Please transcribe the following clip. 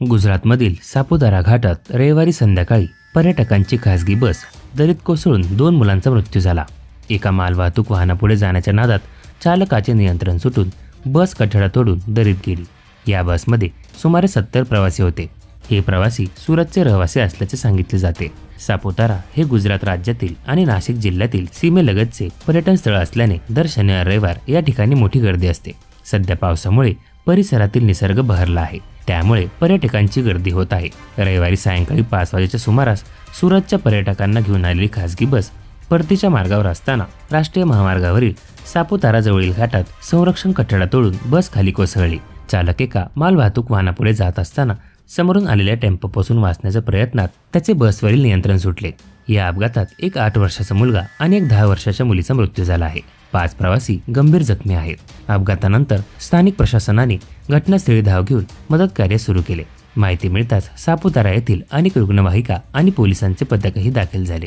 गुजरातमधील सापुतारा घाटात रविवारी संध्याकाळी पर्यटकांची खासगी बस दरीत कोसळून 2 मुलांचा मृत्यू झाला। एका मालवाहतूक वाहनापुढे जाण्याच्या नादात चालकाचे नियंत्रण सुटून बस कठडा तोडून दरीत गेली। या बसमध्ये सुमारे 70 प्रवासी होते। हे प्रवासी सुरतचे रहिवासी असल्याचे सांगितले जाते। सापुतारा हे गुजरात राज्यातील आणि नाशिक जिल्ह्यातील सीमेलगतचे पर्यटन स्थळ असल्याने दर शनिवार रविवार या ठिकाणी मोठी गर्दी असते। सध्या पावसामुळे परिसरातील निसर्ग बहरला आहे, त्यामुळे पर्यटकांची गर्दी होत आहे। रविवारी सायंकाळी 5 वाजेच्या सुमारास सुरतच्या पर्यटकांना घेऊन आलेली खासगी बस परतीच्या मार्गावर असताना राष्ट्रीय महामार्गावरील सापुतारा जवळील घाटात संरक्षण कठडा तोडून बस खाली कोसळली। चालक एका मालवाहतूक वाहनापुढे जात असताना समोरून आलेल्या टेम्पोपासून वाचण्याच्या प्रयत्नात त्याचे बसवरील नियंत्रण सुटले। या अपघातात एक 8 वर्षाचा मुलगा आणि एक 10 वर्षाच्या मुलीचा मृत्यू झाला आहे। 5 प्रवासी गंभीर जखमी आहेत। अपघातानंतर स्थानिक प्रशासनाने घटनास्थळी धाव घेऊन मदत कार्य सुरू केले। माहिती मिळताच सापुतारा येथील अनेक रुग्णवाहिका आणि पोलिसांचे पथकही दाखल झाले।